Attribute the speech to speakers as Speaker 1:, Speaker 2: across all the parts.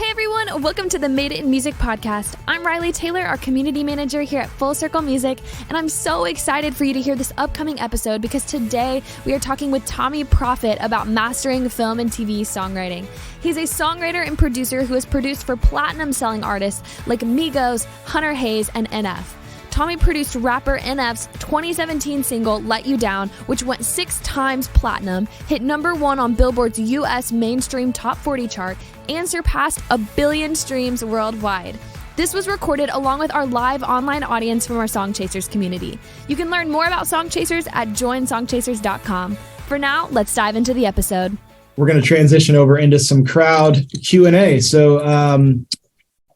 Speaker 1: Hey everyone, welcome to the Made It in Music podcast. I'm Riley Taylor, our community manager here at Full Circle Music, and I'm so excited for you to hear this upcoming episode because today we are talking with Tommee Profitt about mastering film and TV songwriting. He's a songwriter and producer who has produced for platinum-selling artists like Migos, Hunter Hayes, and NF. Tommee produced rapper NF's 2017 single, Let You Down, which went 6 times platinum, hit #1 on Billboard's U.S. mainstream top 40 chart, and surpassed 1 billion streams worldwide. This was recorded along with our live online audience from our Song Chasers community. You can learn more about Song Chasers at joinsongchasers.com. For now, let's dive into the episode.
Speaker 2: We're going to transition over into some crowd Q&A. So,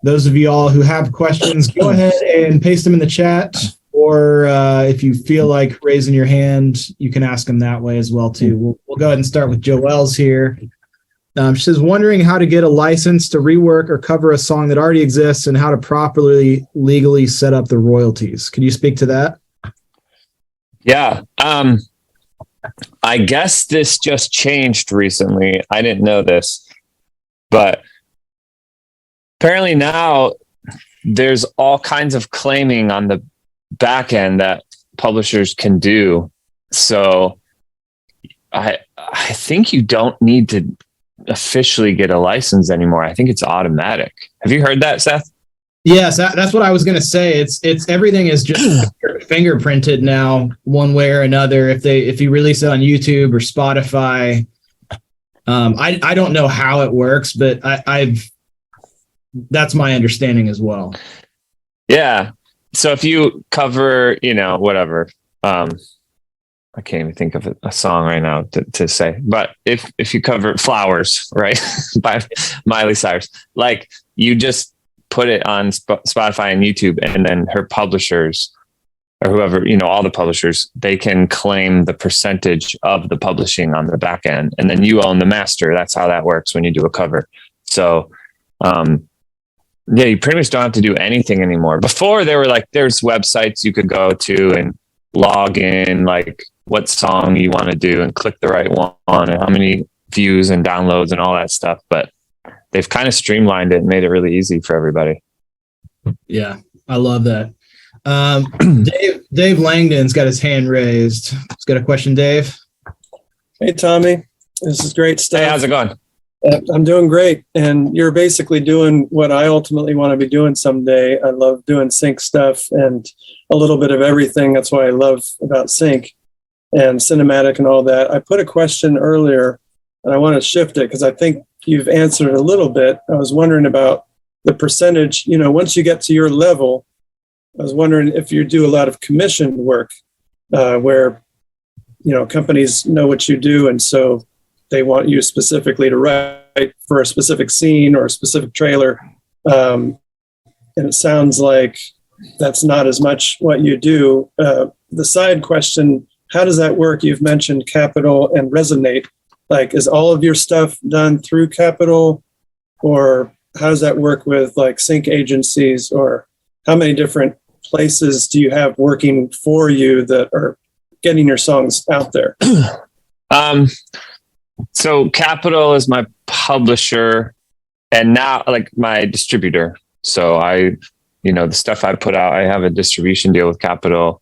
Speaker 2: those of you all who have questions, go ahead and paste them in the chat, or if you feel like raising your hand, you can ask them that way as well too. We'll go ahead and start with Joelle's here. She says, wondering how to get a license to rework or cover a song that already exists and how to properly legally set up the royalties. Can you speak to that?
Speaker 3: Yeah. I guess this just changed recently. I didn't know this, but apparently now there's all kinds of claiming on the back end that publishers can do. So I think you don't need to officially get a license anymore. I think it's automatic. Have you heard that, Seth?
Speaker 2: Yes, that's what I was going to say. It's everything is just fingerprinted now, one way or another. If you release it on YouTube or Spotify, I don't know how it works, but that's my understanding as well.
Speaker 3: Yeah. So if you cover, whatever, I can't even think of a song right now to say, but if you cover Flowers, right, by Miley Cyrus, like you just put it on Spotify and YouTube, and then her publishers or whoever, all the publishers, they can claim the percentage of the publishing on the back end, and then you own the master. That's how that works when you do a cover. So, yeah, you pretty much don't have to do anything anymore. Before there's websites you could go to and log in, like what song you want to do and click the right one and how many views and downloads and all that stuff. But they've kind of streamlined it and made it really easy for everybody.
Speaker 2: Yeah, I love that. Dave Langdon's got his hand raised. He's got a question, Dave.
Speaker 4: Hey, Tommee. This is great stuff.
Speaker 3: Hey, how's it going?
Speaker 4: I'm doing great. And you're basically doing what I ultimately want to be doing someday. I love doing sync stuff and a little bit of everything. That's what I love about sync and cinematic and all that. I put a question earlier and I want to shift it because I think you've answered it a little bit. I was wondering about the percentage, once you get to your level, I was wondering if you do a lot of commissioned work where, companies know what you do. And so they want you specifically to write for a specific scene or a specific trailer. And it sounds like that's not as much what you do. The side question, how does that work? You've mentioned Capitol and Resonate. Like, is all of your stuff done through Capitol, or how does that work with like sync agencies, or how many different places do you have working for you that are getting your songs out there?
Speaker 3: So Capitol is my publisher and now like my distributor. So the stuff I put out, I have a distribution deal with Capitol,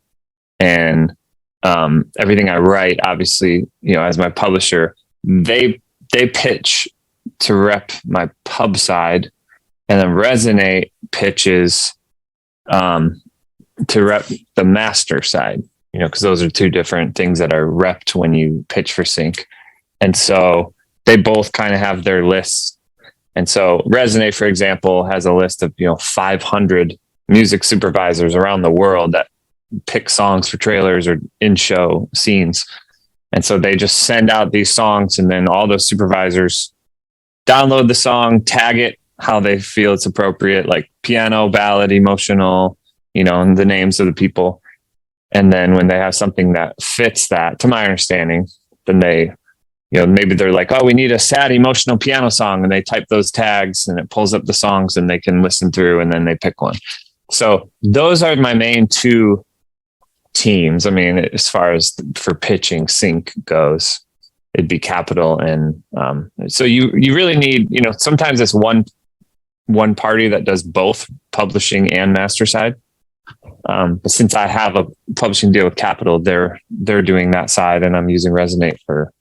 Speaker 3: and everything I write, obviously, as my publisher, they pitch to rep my pub side, and then Resonate pitches to rep the master side, because those are two different things that are repped when you pitch for sync. And so they both kind of have their lists. And so Resonate, for example, has a list of, 500 music supervisors around the world that pick songs for trailers or in-show scenes. And so they just send out these songs, and then all those supervisors download the song, tag it how they feel it's appropriate, like piano, ballad, emotional, and the names of the people. And then when they have something that fits that, to my understanding, then they, maybe they're like, oh, we need a sad, emotional piano song. And they type those tags and it pulls up the songs and they can listen through, and then they pick one. So those are my main two teams. I mean, as far as for pitching sync goes, it'd be Capitol. And so you really need, sometimes it's one one party that does both publishing and master side. But since I have a publishing deal with Capitol, they're doing that side, and I'm using Resonate for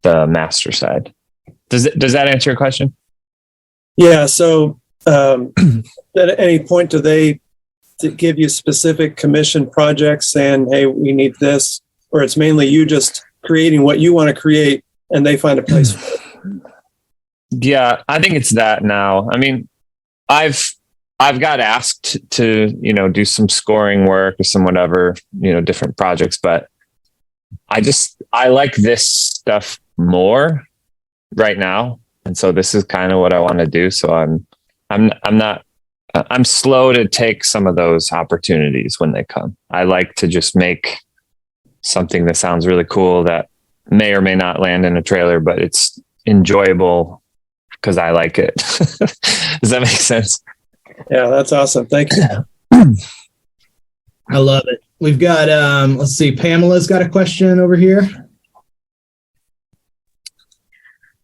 Speaker 3: the master side. Does that answer your question?
Speaker 4: Yeah. So at any point, do they give you specific commission projects saying, hey, we need this, or it's mainly you just creating what you want to create and they find a place for it?
Speaker 3: Yeah, I think it's that now. I mean, I've got asked to, do some scoring work or some whatever, different projects, but I like this stuff more right now. And so this is kind of what I want to do. So I'm slow to take some of those opportunities when they come. I like to just make something that sounds really cool that may or may not land in a trailer, but it's enjoyable because I like it. Does that make sense?
Speaker 4: Yeah, that's awesome. Thank you.
Speaker 2: I love it. We've got, let's see, Pamela's got a question over here.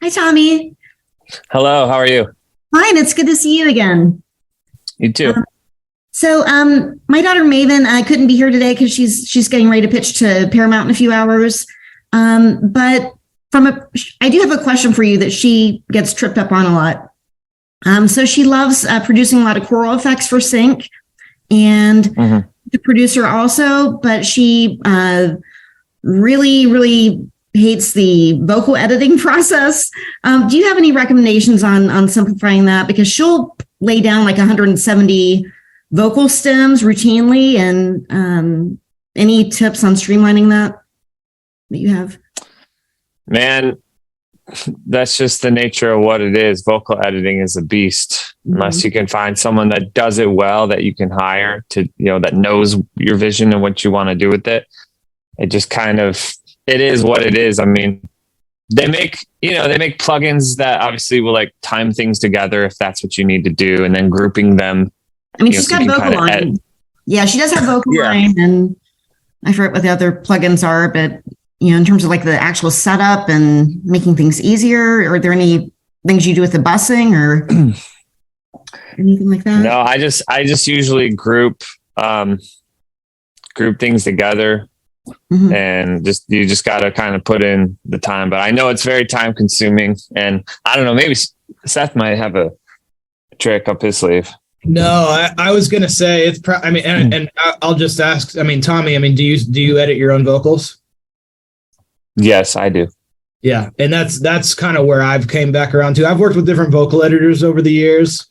Speaker 5: Hi, Tommee.
Speaker 3: Hello, how are you?
Speaker 5: Fine. It's good to see you again.
Speaker 3: You too.
Speaker 5: So my daughter Maven couldn't be here today because she's getting ready to pitch to Paramount in a few hours. But I do have a question for you that she gets tripped up on a lot. So she loves producing a lot of choral effects for sync, and the producer also, but she really, really hates the vocal editing process. Do you have any recommendations on simplifying that? Because she'll lay down like 170 vocal stems routinely, and any tips on streamlining that you have?
Speaker 3: Man, that's just the nature of what it is. Vocal editing is a beast. Unless you can find someone that does it well, that you can hire to, that knows your vision and what you want to do with it. It just it is what it is. I mean, they make plugins that obviously will like time things together if that's what you need to do, and then grouping them. I mean,
Speaker 5: she's got vocal line. Yeah, she does have vocal line, and I forget what the other plugins are, but in terms of like the actual setup and making things easier, are there any things you do with the busing or anything like that?
Speaker 3: No, I just usually group things together. And you just got to kind of put in the time, but I know it's very time consuming, and I don't know, maybe Seth might have a trick up his sleeve.
Speaker 2: No, I was going to say it's and I'll just ask, Tommee, do you edit your own vocals?
Speaker 3: Yes, I do.
Speaker 2: Yeah. And that's kind of where I've came back around to. I've worked with different vocal editors over the years,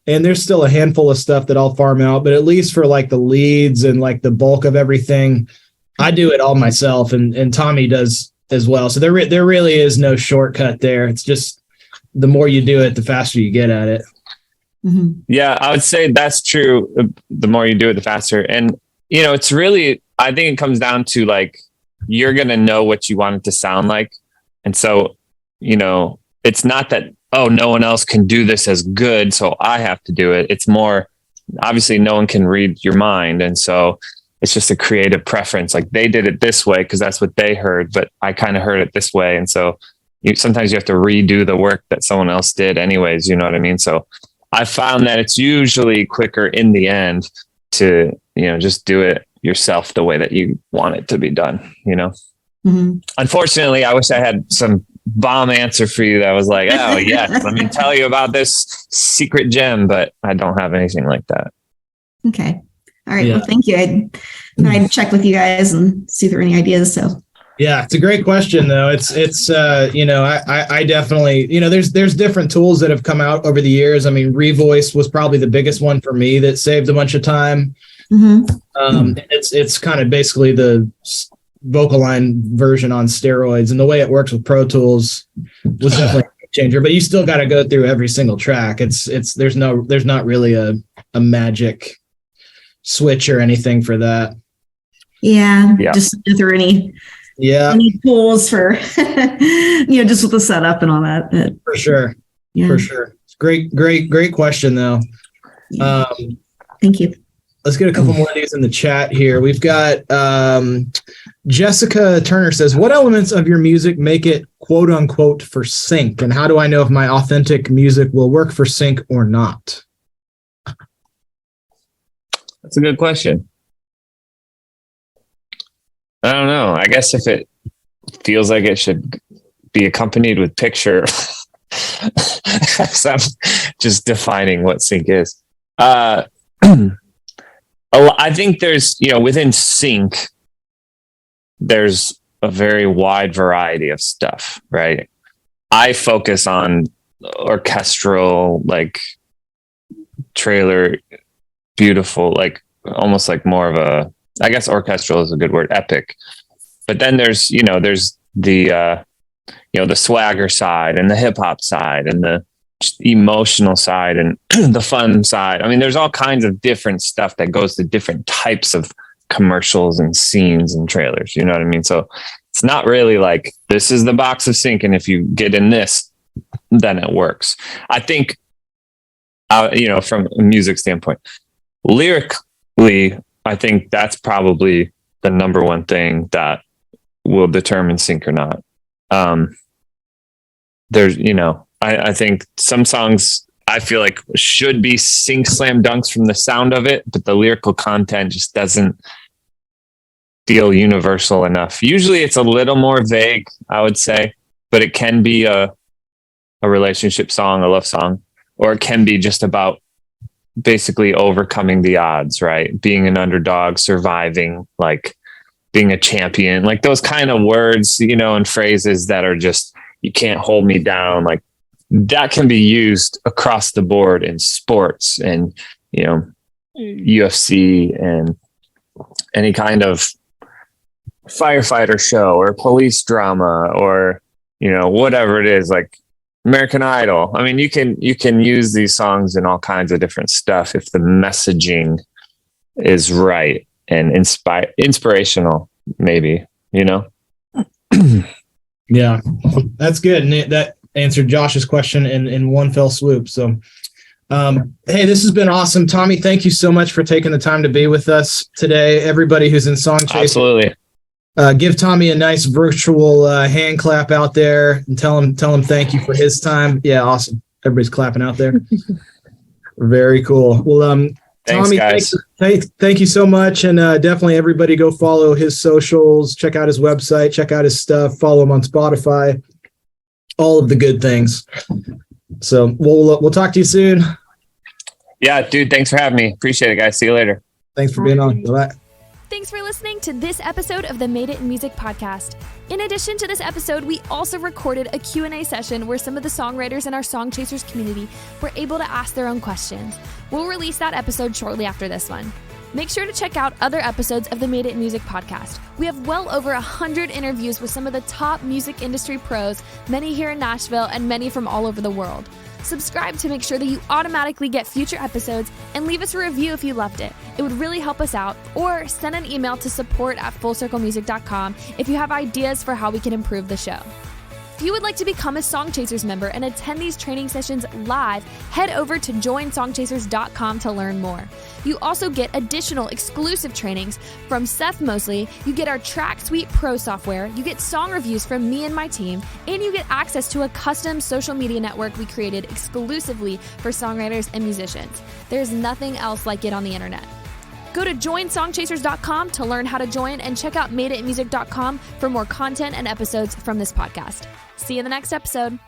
Speaker 2: and there's still a handful of stuff that I'll farm out, but at least for like the leads and like the bulk of everything, I do it all myself, and Tommee does as well. So there really is no shortcut there. It's just the more you do it, the faster you get at it.
Speaker 3: Yeah, I would say that's true. The more you do it, the faster. And, it's really, I think it comes down to like, you're going to know what you want it to sound like. And so, it's not that, oh, no one else can do this as good, so I have to do it. It's more, obviously no one can read your mind. And so it's just a creative preference. Like they did it this way because that's what they heard, but I kind of heard it this way. And so sometimes you have to redo the work that someone else did anyways. You know what I mean? So I found that it's usually quicker in the end to, just do it yourself the way that you want it to be done, Unfortunately, I wish I had some bomb answer for you that was like, oh yes, let me tell you about this secret gem, but I don't have anything like that.
Speaker 5: Okay. All right. Yeah. Well, thank you. I'd check with you guys and see if there are any ideas. So.
Speaker 2: Yeah, it's a great question though. It's I definitely, there's different tools that have come out over the years. Revoice was probably the biggest one for me that saved a bunch of time. It's kind of basically the vocal line version on steroids, and the way it works with Pro Tools was definitely a changer, but you still got to go through every single track. There's not really a magic switch or anything for that.
Speaker 5: Yeah. Just if there are any tools for just with the setup and all that.
Speaker 2: For sure. It's great question though.
Speaker 5: Thank you.
Speaker 2: Let's get a couple more of these in the chat here. We've got Jessica Turner says, what elements of your music make it quote unquote for sync? And how do I know if my authentic music will work for sync or not?
Speaker 3: That's a good question. I don't know. I guess if it feels like it should be accompanied with picture, I'm just defining what sync is. I think there's, within sync, there's a very wide variety of stuff, right? I focus on orchestral, like trailer, beautiful, like almost like more of a, I guess orchestral is a good word, epic. But then there's the the swagger side and the hip hop side and the emotional side and the fun side. I mean, there's all kinds of different stuff that goes to different types of commercials and scenes and trailers. You know what I mean? So it's not really like this is the box of sync, and if you get in this, then it works. I think, from a music standpoint, lyrically, I think that's probably the number one thing that will determine sync or not. There's, I think some songs I feel like should be sync slam dunks from the sound of it, but the lyrical content just doesn't feel universal enough. Usually it's a little more vague, I would say, but it can be a relationship song, a love song, or it can be just about basically overcoming the odds, right? Being an underdog, surviving, like being a champion, like those kind of words, and phrases that are just, you can't hold me down. Like that can be used across the board in sports and, UFC and any kind of firefighter show or police drama or, whatever it is, like American Idol. I mean, you can use these songs in all kinds of different stuff if the messaging is right and inspirational, maybe,
Speaker 2: Yeah, that's good. And that answered Josh's question in one fell swoop. So, hey, this has been awesome. Tommee, thank you so much for taking the time to be with us today. Everybody who's in Songchasers,
Speaker 3: absolutely.
Speaker 2: Give Tommee a nice virtual hand clap out there and tell him thank you for his time. Yeah, awesome. Everybody's clapping out there. Very cool. Well,
Speaker 3: thanks,
Speaker 2: Tommee,
Speaker 3: guys.
Speaker 2: Thank you so much. And definitely everybody go follow his socials, check out his website, check out his stuff, follow him on Spotify, all of the good things. So we'll talk to you soon.
Speaker 3: Yeah, dude, thanks for having me. Appreciate it, guys. See you later.
Speaker 2: Thanks for being on. Bye.
Speaker 1: Thanks for listening to this episode of the Made It in Music podcast. In addition to this episode, we also recorded a Q&A session where some of the songwriters in our Songchasers community were able to ask their own questions. We'll release that episode shortly after this one. Make sure to check out other episodes of the Made It in Music podcast. We have well over 100 interviews with some of the top music industry pros, many here in Nashville and many from all over the world. Subscribe to make sure that you automatically get future episodes and leave us a review if you loved it. It would really help us out. Or send an email to support@fullcirclemusic.com if you have ideas for how we can improve the show. If you would like to become a Songchasers member and attend these training sessions live, head over to joinsongchasers.com to learn more. You also get additional exclusive trainings from Seth Mosley, you get our Track Suite Pro software, you get song reviews from me and my team, and you get access to a custom social media network we created exclusively for songwriters and musicians. There's nothing else like it on the internet. Go to joinsongchasers.com to learn how to join and check out madeitinmusic.com for more content and episodes from this podcast. See you in the next episode.